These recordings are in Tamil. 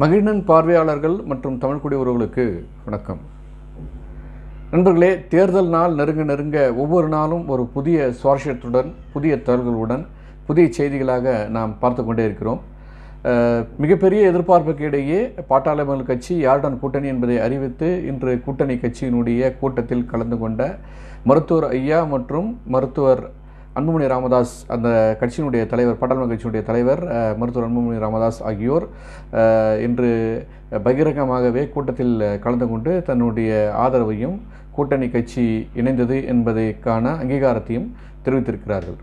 மகிழ்நன் பார்வையாளர்கள் மற்றும் தமிழ் குடி உறவுகளுக்கு வணக்கம். நண்பர்களே, தேர்தல் நாள் நெருங்க ஒவ்வொரு நாளும் ஒரு புதிய சுவாரஸ்யத்துடன், புதிய தகவல்களுடன், புதிய செய்திகளாக நாம் பார்த்து கொண்டே இருக்கிறோம். மிகப்பெரிய எதிர்பார்ப்புக்கு இடையே பாட்டாளி மக்கள் கட்சி யாருடன் கூட்டணி என்பதை அறிவித்து இன்று கூட்டணி கட்சியினுடைய கூட்டத்தில் கலந்து கொண்ட மருத்துவர் ஐயா மற்றும் மருத்துவர் அன்புமணி ராமதாஸ், அந்த கட்சியினுடைய தலைவர், பாட்டாளி மக்கள் கட்சியினுடைய தலைவர் மருத்துவர் அன்புமணி ராமதாஸ் ஆகியோர் இன்று பகிரங்கமாகவே கூட்டத்தில் கலந்து கொண்டு தன்னுடைய ஆதரவையும் கூட்டணி கட்சி இணைந்தது என்பதற்கான அங்கீகாரத்தையும் தெரிவித்திருக்கிறார்கள்.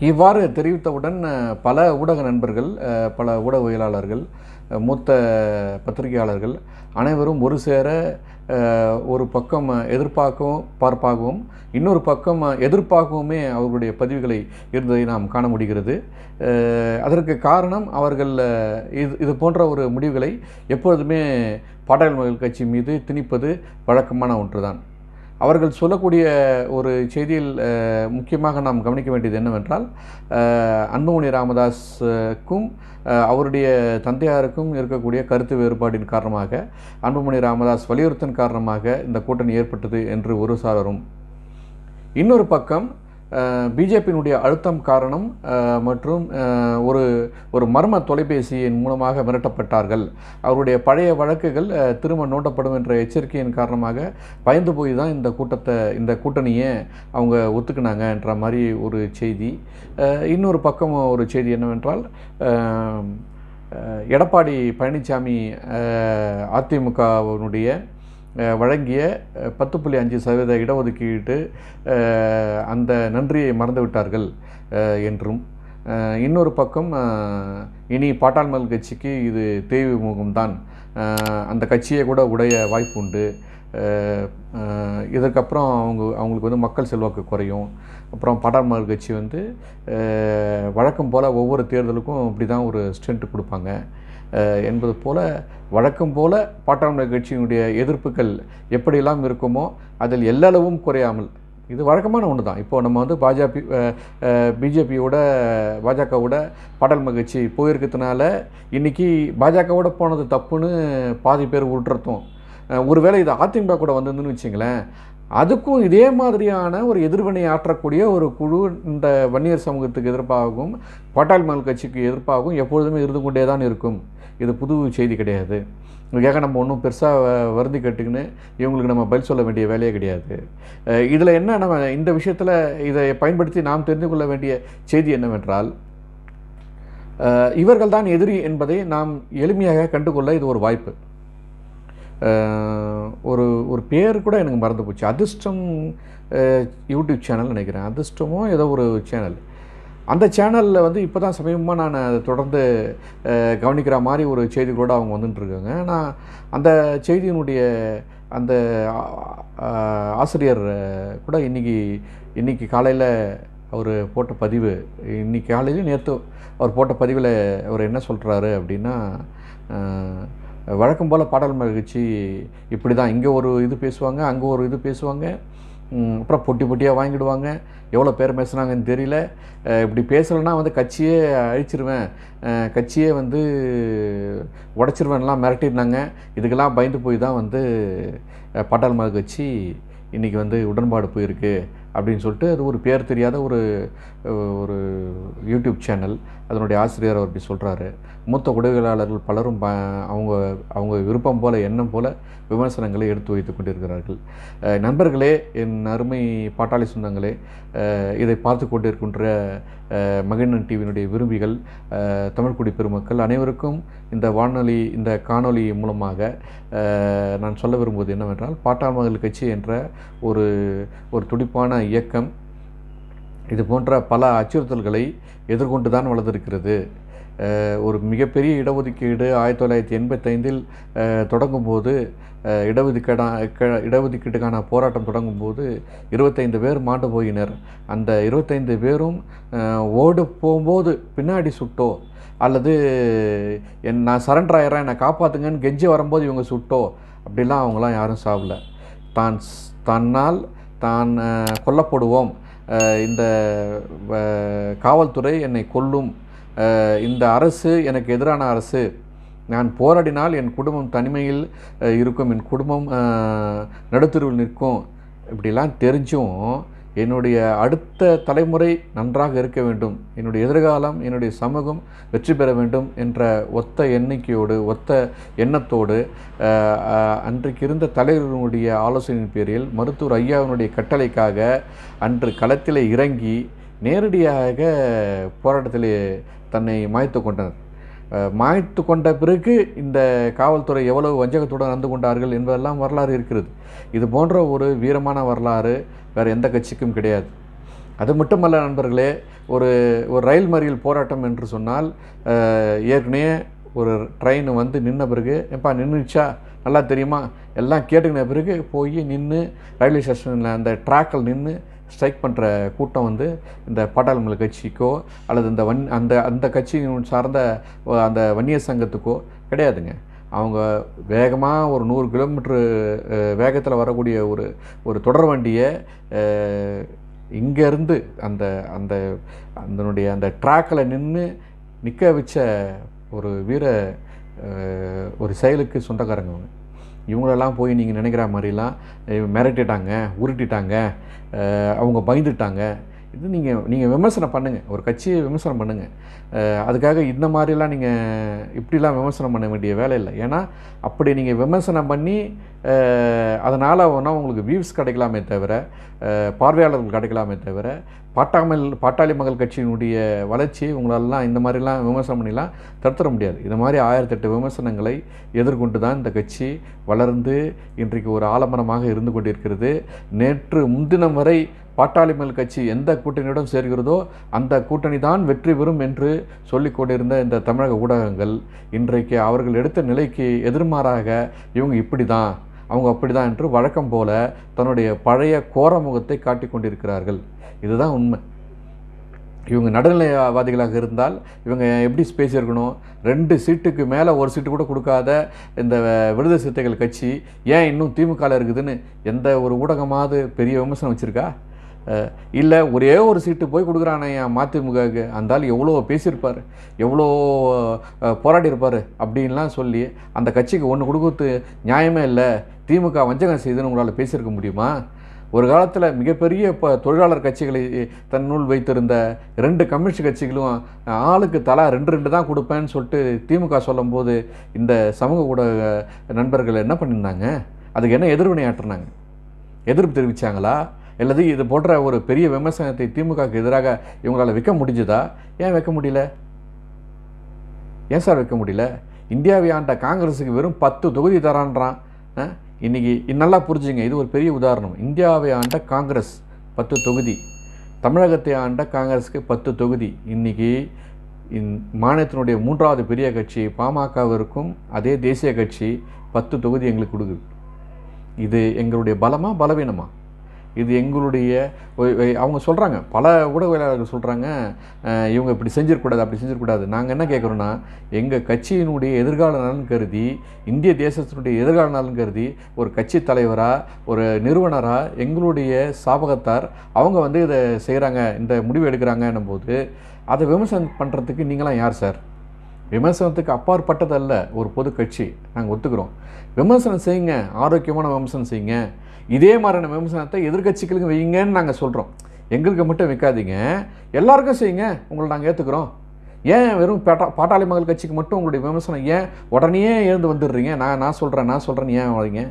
இவ்வாறு தெரிவித்தவுடன் பல ஊடக நண்பர்கள், பல ஊடகவியலாளர்கள், மூத்த பத்திரிகையாளர்கள் அனைவரும் ஒரு சேர ஒரு பக்கம் பார்ப்பாகவும் இன்னொரு பக்கம் எதிர்ப்பாகவுமே அவர்களுடைய பதிவுகளை இருந்ததை நாம் காண முடிகிறது. அதற்கு காரணம், அவர்கள் இது போன்ற ஒரு முடிவுகளை எப்பொழுதுமே பாட்டாளி மக்கள் கட்சி மீது திணிப்பது வழக்கமான ஒன்றுதான். அவர்கள் சொல்லக்கூடிய ஒரு செய்தியில் முக்கியமாக நாம் கவனிக்க வேண்டியது என்னவென்றால், அன்புமணி ராமதாஸுக்கும் அவருடைய தந்தையாருக்கும் இருக்கக்கூடிய கருத்து வேறுபாட்டின் காரணமாக, அன்புமணி ராமதாஸ் வலியுறுத்தின் காரணமாக இந்த கூட்டணி ஏற்பட்டது என்று ஒரு சாரரும், இன்னொரு பக்கம் பிஜேபியினுடைய அழுத்தம் காரணம் மற்றும் ஒரு மர்ம தொலைபேசியின் மூலமாக மிரட்டப்பட்டார்கள், அவருடைய பழைய வழக்குகள் திரும்ப நோட்டப்படும் என்ற எச்சரிக்கையின் காரணமாக பயந்து போய் தான் இந்த கூட்டணியை அவங்க ஒத்துக்கினாங்க என்ற மாதிரி ஒரு செய்தி. இன்னொரு பக்கம் ஒரு செய்தி என்னவென்றால், எடப்பாடி பழனிசாமி அதிமுகவினுடைய வழங்கிய 10.5% இடஒதுக்கீடு அந்த நன்றியை மறந்துவிட்டார்கள் என்றும், இன்னொரு பக்கம் இனி பாட்டாளி மக்கள் கட்சிக்கு இது தேய்வு முகம்தான், அந்த கட்சியை கூட உடைய வாய்ப்பு உண்டு, இதற்கப்புறம் அவங்களுக்கு மக்கள் செல்வாக்கு குறையும், அப்புறம் பாட்டாளி மக்கள் கட்சி வழக்கம் போல் ஒவ்வொரு தேர்தலுக்கும் இப்படி தான் ஒரு ஸ்ட்ரென்த் கொடுப்பாங்க என்பது போல், வழக்கம் போல் பாட்டாளி மக்கள் கட்சியினுடைய எதிர்ப்புகள் எப்படியெல்லாம் இருக்குமோ அதில் எல்லளவும் குறையாமல், இது வழக்கமான ஒன்று தான். இப்போது நம்ம பிஜேபியோட பாஜகவோட பாட்டாளி மக்கள் கட்சி போயிருக்கிறதுனால இன்றைக்கி பாஜகவோட போனது தப்புன்னு பாதி பேர் உருட்டுறதும், ஒருவேளை இது அதிமுக கூட வந்ததுன்னு வச்சிங்களேன், அதுக்கும் இதே மாதிரியான ஒரு எதிர்வினை ஆற்றக்கூடிய ஒரு குழு இந்த வன்னியர் சமூகத்துக்கு எதிர்ப்பாகவும் பாட்டாளி மக்கள் கட்சிக்கு எதிர்ப்பாகவும் எப்பொழுதுமே இருந்து கொண்டே தான் இருக்கும். இது புது செய்தி கிடையாது. இதுக்காக நம்ம ஒன்றும் பெருசாக வருந்தி கட்டுக்குன்னு இவங்களுக்கு நம்ம பதில் சொல்ல வேண்டிய வேலையே கிடையாது. இதில் என்ன, நம்ம இந்த விஷயத்தில் இதை பயன்படுத்தி நாம் தெரிந்து கொள்ள வேண்டிய செய்தி என்னவென்றால், இவர்கள் தான் எதிரி என்பதை நாம் எளிமையாக கண்டுகொள்ள இது ஒரு வாய்ப்பு. ஒரு பேர் கூட எனக்கு மறந்து போச்சு, அதிர்ஷ்டம் யூடியூப் சேனல் நினைக்கிறேன், அதிர்ஷ்டமோ ஏதோ ஒரு சேனல். அந்த சேனலில் இப்போ தான் சமீபமாக நான் அதை தொடர்ந்து கவனிக்கிற மாதிரி ஒரு செய்திகளோடு அவங்க வந்துட்டுருக்காங்க. நான் அந்த செய்தியினுடைய அந்த ஆசிரியர் கூட இன்றைக்கி காலையில் அவர் போட்ட பதிவு, இன்றைக்கி காலையில் நேற்று அவர் போட்ட பதிவில் அவர் என்ன சொல்கிறாரு அப்படின்னா, வழக்கம் போல் பாட்டாளி மக்கள் கட்சி இப்படி தான், இங்கே ஒரு இது பேசுவாங்க, அங்கே ஒரு இது பேசுவாங்க, அப்புறம் பொட்டியாக வாங்கிடுவாங்க, எவ்வளோ பேர் பேசுனாங்கன்னு தெரியல, இப்படி பேசலைன்னா கட்சியே அழிச்சிருவேன், கட்சியே உடச்சிருவேன்லாம் மிரட்டிருந்தாங்க, இதுக்கெல்லாம் பயந்து போய் தான் பாட்டாளி மக்கள் கட்சி இன்றைக்கி உடன்பாடு போயிருக்கு அப்படின்னு சொல்லிட்டு, அது ஒரு பேர் தெரியாத ஒரு யூடியூப் சேனல், அதனுடைய ஆசிரியர் அவர் இப்படி சொல்கிறாரு. மூத்த ஊடகவியலாளர்கள் பலரும் அவங்க விருப்பம் போல், எண்ணம் போல் விமர்சனங்களை எடுத்து வைத்து கொண்டிருக்கிறார்கள். நண்பர்களே, என் அருமை பாட்டாளி சொந்தங்களே, இதை பார்த்து கொண்டிருக்கின்ற மகிழ்நன் டிவியினுடைய விரும்பிகள், தமிழ்குடி பெருமக்கள் அனைவருக்கும் இந்த காணொளி மூலமாக நான் சொல்ல விரும்புவது என்னவென்றால், பாட்டாளி மக்கள் கட்சி என்ற ஒரு துடிப்பான இயக்கம் இது போன்ற பல அச்சுறுத்தல்களை எதிர்கொண்டு தான் வளர்ந்திருக்கிறது. ஒரு மிகப்பெரிய இடஒதுக்கீடு 1985 தொடங்கும்போது, இடஒதுக்கீட்டுக்கான போராட்டம் தொடங்கும்போது 25 பேர் மாண்டு போயினர். அந்த 25 பேரும் ஓடு போகும்போது பின்னாடி சுட்டோ, அல்லது நான் சரண்டர் ஆகிறேன் என்னை காப்பாற்றுங்கன்னு கெஞ்சி வரும்போது இவங்க சுட்டோ, அப்படிலாம் அவங்களாம் யாரும் சாவல. தன்னால் தான் கொல்லப்படுவோம், இந்த காவல்துறை என்னை கொல்லும், இந்த அரசு எனக்கு எதிரான அரசு, நான் போராடினால் என் குடும்பம் தனிமையில் இருக்கும், என் குடும்பம் நடுத்தருவில் நிற்கும், இப்படிலாம் தெரிஞ்சும் என்னுடைய அடுத்த தலைமுறை நன்றாக இருக்க வேண்டும், என்னுடைய எதிர்காலம், என்னுடைய சமூகம் வெற்றி பெற வேண்டும் என்ற ஒத்த எண்ணிக்கையோடு, ஒத்த எண்ணத்தோடு அன்றைக்கு இருந்த தலைவர்களுடைய ஆலோசனையின் பேரில் மருத்துவர் ஐயாவினுடைய கட்டளைக்காக அன்று களத்தில் இறங்கி நேரடியாக போராட்டத்தில் தன்னை மாய்த்து கொண்டனர். மாய்த்து கொண்ட பிறகு இந்த காவல்துறை எவ்வளவு வஞ்சகத்துடன் நடந்து கொண்டார்கள் என்பதெல்லாம் வரலாறு இருக்கிறது. இது போன்ற ஒரு வீரமான வரலாறு வேறு எந்த கட்சிக்கும் கிடையாது. அது மட்டுமல்ல நண்பர்களே, ஒரு ரயில் மறியல் போராட்டம் என்று சொன்னால் ஏற்கனவே ஒரு ட்ரெயின் வந்து நின்ன பிறகு, எப்பா நின்றுச்சா நல்லா தெரியுமா எல்லாம் கேட்டுக்கின பிறகு போய் நின்று ரயில்வே ஸ்டேஷனில் அந்த ட்ராக்கில் நின்று ஸ்ட்ரைக் பண்ணுற கூட்டம் வந்து இந்த பாட்டாளி மக்கள் கட்சிக்கோ அல்லது இந்த அந்த கட்சியின் சார்ந்த அந்த வன்னியர் சங்கத்துக்கோ கிடையாதுங்க. அவங்க வேகமாக ஒரு 100 கிலோமீட்டரு வேகத்தில் வரக்கூடிய ஒரு தொடர் வண்டியை இங்கேருந்து அதனுடைய அந்த ட்ராக்கில் நிற்க வச்ச ஒரு ஒரு செயலுக்கு சொந்தக்காரங்க அவங்க. இவங்களெல்லாம் போய் நீங்கள் நினைக்கிற மாதிரிலாம் மிரட்டிட்டாங்க, உருட்டிட்டாங்க, அவங்க பயந்துட்டாங்க. இது நீங்கள் விமர்சனம் பண்ணுங்கள், ஒரு கட்சியை விமர்சனம் பண்ணுங்கள். அதுக்காக இந்த மாதிரிலாம் நீங்கள் இப்படிலாம் விமர்சனம் பண்ண வேண்டிய வேலை இல்லை. ஏன்னா அப்படி நீங்கள் விமர்சனம் பண்ணி அதனால் ஒன்றா உங்களுக்கு வியூஸ் கிடைக்கலாமே தவிர, பார்வையாளர்கள் கிடைக்கலாமே தவிர, பாட்டாளி மக்கள் கட்சியினுடைய வளர்ச்சியை உங்களாலாம் இந்த மாதிரிலாம் விமர்சனம் பண்ணிலாம் தடுத்துட முடியாது. இது மாதிரி 1008 விமர்சனங்களை எதிர்கொண்டு தான் இந்த கட்சி வளர்ந்து இன்றைக்கு ஒரு ஆலமரமாக இருந்து கொண்டிருக்கிறது. நேற்று முன்தினம் வரை பாட்டாளி மக்கள் கட்சி எந்த கூட்டணியுடன் சேர்கிறதோ அந்த கூட்டணி தான் வெற்றி பெறும் என்று சொல்லிக் கொண்டிருந்த இந்த தமிழக ஊடகங்கள் இன்றைக்கு அவர்கள் எடுத்த நிலைக்கு எதிர்மாறாக இவங்க இப்படி தான், அவங்க அப்படி தான் என்று வழக்கம் போல தன்னுடைய பழைய கோரமுகத்தை காட்டிக் கொண்டிருக்கிறார்கள். இதுதான் உண்மை. இவங்க நடுநிலைவாதிகளாக இருந்தால் இவங்க எப்படி பேசியிருக்கணும்? 2 சீட்டுக்கு மேலே 1 சீட்டு கூட கொடுக்காத இந்த விடுதலை சிறுத்தைகள் கட்சி ஏன் இன்னும் திமுகவில் இருக்குதுன்னு எந்த ஒரு ஊடகமாவது பெரிய விமர்சனம் வச்சுருக்கா? இல்லை ஒரே ஒரு சீட்டு போய் கொடுக்குறானே மதிமுகவுக்கு, அந்த எவ்வளோ பேசியிருப்பார், எவ்வளோ போராடியிருப்பார் அப்படின்லாம் சொல்லி அந்த கட்சிக்கு 1 கொடுக்குறது நியாயமே இல்லை, திமுக வஞ்சகம் செய்துன்னு உங்களால் பேசியிருக்க முடியுமா? ஒரு காலத்தில் மிகப்பெரிய தொழிலாளர் கட்சிகளை தன்னுள் வைத்திருந்த 2 கம்யூனிஸ்ட் கட்சிகளும் ஆளுக்கு தலா 2 தான் கொடுப்பேன்னு சொல்லிட்டு திமுக சொல்லும்போது இந்த சமூக ஊடக நண்பர்கள் என்ன பண்ணியிருந்தாங்க? அதுக்கு என்ன எதிர்வினையாற்றினாங்க? எதிர்ப்பு தெரிவித்தாங்களா? அல்லது இது போன்ற ஒரு பெரிய விமர்சனத்தை திமுகவுக்கு எதிராக இவங்களால் வைக்க முடிஞ்சுதா? ஏன் வைக்க முடியல? ஏன் சார் வைக்க முடியல? இந்தியாவை ஆண்ட காங்கிரஸுக்கு வெறும் 10 தொகுதி தரான்றான். இன்றைக்கி நல்லா புரிஞ்சுங்க, இது ஒரு பெரிய உதாரணம். இந்தியாவை ஆண்ட காங்கிரஸ் 10 தொகுதி, தமிழகத்தை ஆண்ட காங்கிரஸுக்கு 10 தொகுதி. இன்றைக்கி மாநிலத்தினுடைய 3வது பெரிய கட்சி பாமகவிற்கும் அதே தேசிய கட்சி 10 தொகுதி எங்களுக்கு கொடுக்குது. இது எங்களுடைய பலமா பலவீனமா? இது எங்களுடைய அவங்க சொல்கிறாங்க, பல ஊடகவியலாளர்கள் சொல்கிறாங்க, இவங்க இப்படி செஞ்சிடக்கூடாது, அப்படி செஞ்சிடக்கூடாது. நாங்கள் என்ன கேட்குறோன்னா, எங்கள் கட்சியினுடைய எதிர்கால நலன் கருதி, இந்திய தேசத்தினுடைய எதிர்கால நலன் கருதி ஒரு கட்சி தலைவராக, ஒரு நிறுவனராக, எங்களுடைய சாபகத்தார் அவங்க இதை செய்கிறாங்க, இந்த முடிவு எடுக்கிறாங்கன்னும் போது அதை விமர்சனம் பண்ணுறதுக்கு நீங்களாம் யார் சார்? விமர்சனத்துக்கு அப்பாற்பட்டதல்ல ஒரு பொது கட்சி, நாங்கள் ஒத்துக்கிறோம். விமர்சனம் செய்யுங்க, ஆரோக்கியமான விமர்சனம் செய்யுங்க. இதே மாதிரியான விமர்சனத்தை எதிர்கட்சிகளுக்கு வைங்கன்னு நாங்கள் சொல்கிறோம். எங்களுக்கு மட்டும் வைக்காதீங்க, எல்லாருக்கும் செய்யுங்க, உங்களை நாங்கள் ஏற்றுக்கிறோம். ஏன் வெறும் பாட்டாளி மக்கள் கட்சிக்கு மட்டும் உங்களுடைய விமர்சனம் ஏன் உடனே எழுந்து வந்துடுறீங்க? நான் சொல்கிறேன்னு ஏன் வரீங்க?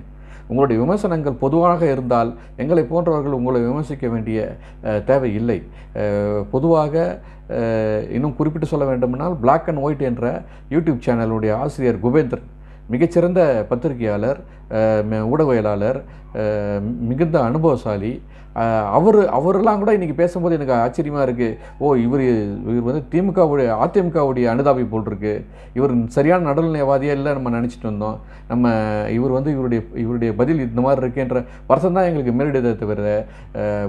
உங்களுடைய விமர்சனங்கள் பொதுவாக இருந்தால் எங்களை போன்றவர்கள் உங்களை விமர்சிக்க வேண்டிய தேவை இல்லை. பொதுவாக இன்னும் குறிப்பிட்டு சொல்ல வேண்டுமென்றால் பிளாக் அண்ட் ஒயிட் என்ற யூடியூப் சேனலுடைய ஆசிரியர் குபேந்தர் மிகச்சிறந்த பத்திரிகையாளர், ஊடகவியலாளர், மிகுந்த அனுபவசாலி. அவரெல்லாம் கூட இன்றைக்கி பேசும்போது எனக்கு ஆச்சரியமாக இருக்குது. இவர் அதிமுகவுடைய அனுதாபி போல் இருக்கு, இவர் சரியான நடுநிலைவாதியாக இல்லை நம்ம நினச்சிட்டு வந்தோம். இவருடைய பதில் இந்த மாதிரி இருக்குன்ற வருஷம் தான் எங்களுக்கு மேலிடத்தை தவிர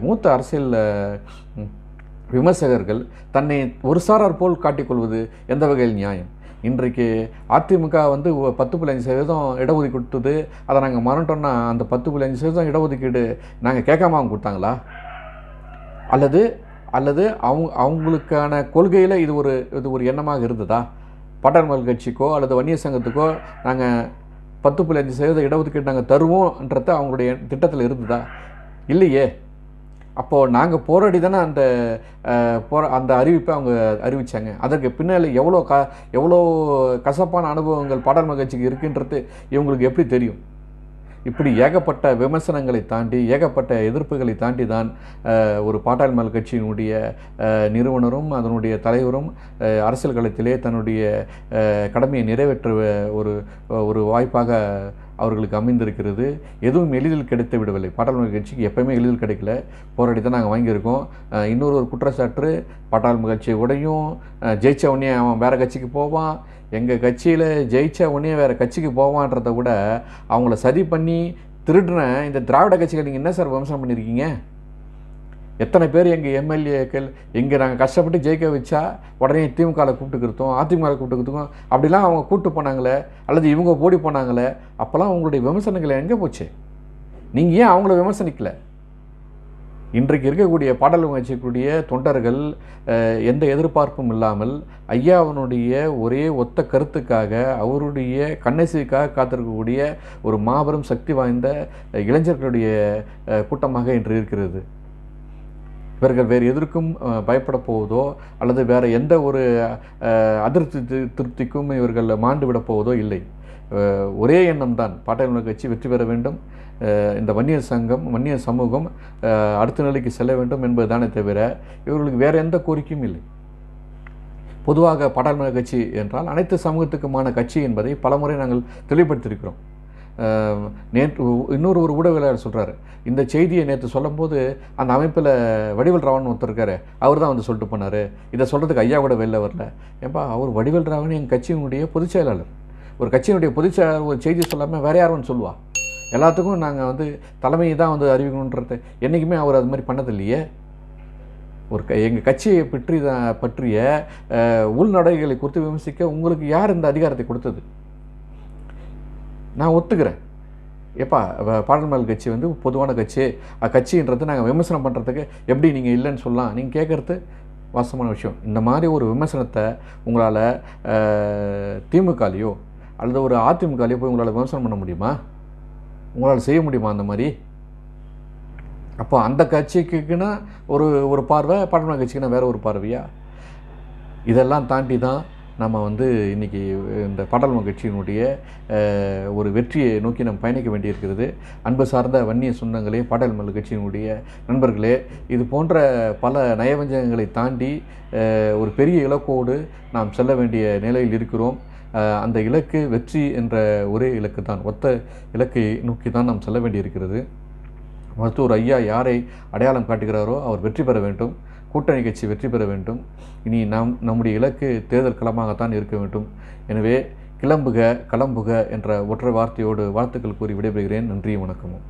மூத்த அரசியல் விமர்சகர்கள் தன்னை ஒரு சாரார் போல் காட்டிக்கொள்வது எந்த வகையில் நியாயம்? இன்றைக்கு அதிமுக 10.5% இடஒதுக்கீடு கொடுத்தது, அதை நாங்கள் மறந்துட்டோம்னா அந்த 10.5% இடஒதுக்கீடு நாங்கள் கேட்காம அவங்க கொடுத்தாங்களா? அல்லது அவங்களுக்கான கொள்கையில் இது ஒரு எண்ணமாக இருந்ததா? பாட்டாளி மக்கள் கட்சிக்கோ அல்லது வன்னியர் சங்கத்துக்கோ நாங்கள் 10.5% இடஒதுக்கீடு நாங்கள் தருவோம்ன்றத அவங்களுடைய திட்டத்தில் இருந்ததா? இல்லையே. அப்போது நாங்கள் போராடி தானே அந்த அறிவிப்பை அவங்க அறிவித்தாங்க. அதற்கு பின்னால் எவ்வளோ கசப்பான அனுபவங்கள் பாட்டாளி மக்கள் கட்சிக்கு இருக்குன்றது இவங்களுக்கு எப்படி தெரியும்? இப்படி ஏகப்பட்ட விமர்சனங்களை தாண்டி ஏகப்பட்ட எதிர்ப்புகளை தாண்டி தான் ஒரு பாட்டாளி மக்கள் கட்சியினுடைய நிறுவனரும் அதனுடைய தலைவரும் அரசியல் களத்திலே தன்னுடைய கடமையை நிறைவேற்ற ஒரு வாய்ப்பாக அவர்களுக்கு அமைந்திருக்கிறது. எதுவும் எளிதில் கிடைத்து விடவில்லை. பாட்டாளி மக்கள் கட்சிக்கு எப்போயுமே எளிதில் கிடைக்கல. போராடி தான் நாங்கள் வாங்கியிருக்கோம். இன்னொரு குற்றச்சாட்டு, பாட்டாளி மக்கள் கட்சியை உடையும், ஜெயிச்ச உடனே அவன் வேறு கட்சிக்கு போவான், எங்கள் கட்சியில் ஜெயிச்ச உடனே வேறு கட்சிக்கு போவான்றதை விட அவங்கள சதி பண்ணி திருடுன இந்த திராவிட கட்சிகள் நீங்கள் என்ன சார் விமர்சனம் பண்ணியிருக்கீங்க? எத்தனை பேர் எங்கள் எம்எல்ஏக்கள் நாங்கள் கஷ்டப்பட்டு ஜெயிக்க வச்சா உடனே திமுகவில் கூப்பிட்டுக்கிறதும் அதிமுகவில் கூப்பிட்டுக்கிறதுக்கும் அப்படிலாம் அவங்க கூப்பிட்டு போனாங்களே, அல்லது இவங்க ஓடி போனாங்களே, அப்போல்லாம் உங்களுடைய விமர்சனங்கள் எங்கே போச்சு? நீங்கள் ஏன் அவங்கள விமர்சனிக்கலை? இன்றைக்கு இருக்கக்கூடிய பாட்டாளி மக்கள் கட்சிக்குரிய தொண்டர்கள் எந்த எதிர்பார்ப்பும் இல்லாமல் ஐயாவினுடைய ஒரே ஒத்த கருத்துக்காக அவருடைய கண்ணசிக்காக காத்திருக்கக்கூடிய ஒரு மாபெரும் சக்தி வாய்ந்த இளைஞர்களுடைய கூட்டமாக இன்று இருக்கிறது. இவர்கள் வேறு எதற்கும் பயப்பட போவதோ அல்லது வேறு எந்த ஒரு திருப்திக்கும் இவர்கள் மாண்டு விட போவதோ இல்லை. ஒரே எண்ணம் தான், பாட்டாளி மக்கள் கட்சி வெற்றி பெற வேண்டும், இந்த வன்னியர் சமூகம் அடுத்த நிலைக்கு செல்ல வேண்டும் என்பது தானே தவிர இவர்களுக்கு வேறு எந்த கோரிக்கையும் இல்லை. பொதுவாக பாட்டாளி மக்கள் கட்சி என்றால் அனைத்து சமூகத்துக்குமான கட்சி என்பதை பலமுறை நாங்கள் தெளிவுபடுத்தியிருக்கிறோம். நேற்று இன்னொரு ஊடகவியலாளர் சொல்கிறாரு, இந்த செய்தியை நேற்று சொல்லும்போது அந்த அமைப்பில் வடிவேல் ராவன் ஒருத்தர் இருக்காரு, அவர் தான் வந்து சொல்லிட்டு போனார், இதை சொல்கிறதுக்கு ஐயா கூட வெளில வரல. ஏன்பா, அவர் வடிவேல் ராவன் எங்கள் கட்சியினுடைய பொதுச் செயலாளர். ஒரு கட்சியினுடைய பொதுச் செயலாளர் ஒரு செய்தி சொல்லாமல் வேறு யாரும் சொல்லுவா? எல்லாத்துக்கும் நாங்கள் வந்து தலைமையை தான் வந்து அறிவிக்கணுன்றது என்றைக்குமே அவர் அது மாதிரி பண்ணதில்லையே. எங்கள் கட்சியை பற்றிய உள்நடைகளை குறித்து விமர்சிக்க உங்களுக்கு யார் இந்த அதிகாரத்தை கொடுத்தது? நான் ஒத்துக்கிறேன். எப்பா, பாட்டாளி மக்கள் கட்சி வந்து பொதுவான கட்சின்றது நாங்கள் விமர்சனம் பண்ணுறதுக்கு எப்படி நீங்கள் இல்லைன்னு சொல்லலாம்? நீங்கள் கேட்குறது வாஸ்தவமான விஷயம். இந்த மாதிரி ஒரு விமர்சனத்தை உங்களால் திமுகலையோ அல்லது ஒரு அதிமுகலையோ போய் உங்களால் விமர்சனம் பண்ண முடியுமா? உங்களால் செய்ய முடியுமா அந்த மாதிரி? அப்போ அந்த கட்சிக்குன்னா ஒரு பார்வை, பாட்டாளி மக்கள் கட்சிக்குன்னா வேறு ஒரு பார்வையா? இதெல்லாம் தாண்டி தான் நம்ம வந்து இன்றைக்கி இந்த பாட்டாளி மக்கள் கட்சியினுடைய ஒரு வெற்றியை நோக்கி நம்ம பயணிக்க வேண்டியிருக்கிறது. அன்பு சார்ந்த வன்னிய சொந்தங்களே, பாட்டாளி மக்கள் கட்சியினுடைய நண்பர்களே, இது போன்ற பல நயவஞ்சகங்களை தாண்டி ஒரு பெரிய இலக்கோடு நாம் செல்ல வேண்டிய நிலையில் இருக்கிறோம். அந்த இலக்கு வெற்றி என்ற ஒரே இலக்கு தான், ஒத்த இலக்கை நோக்கி தான் நாம் செல்ல வேண்டியிருக்கிறது. மருத்துவர் ஐயா யாரை அடையாளம் காட்டுகிறாரோ அவர் வெற்றி பெற வேண்டும், கூட்டணி கட்சி வெற்றி பெற வேண்டும். இனி நம்முடைய இலக்கு தேர்தல் களமாகத்தான் இருக்க வேண்டும். எனவே கிளம்புக என்ற ஒற்றை வார்த்தையோடு வாழ்த்துக்கள் கூறி விடைபெறுகிறேன். நன்றி, வணக்கமும்.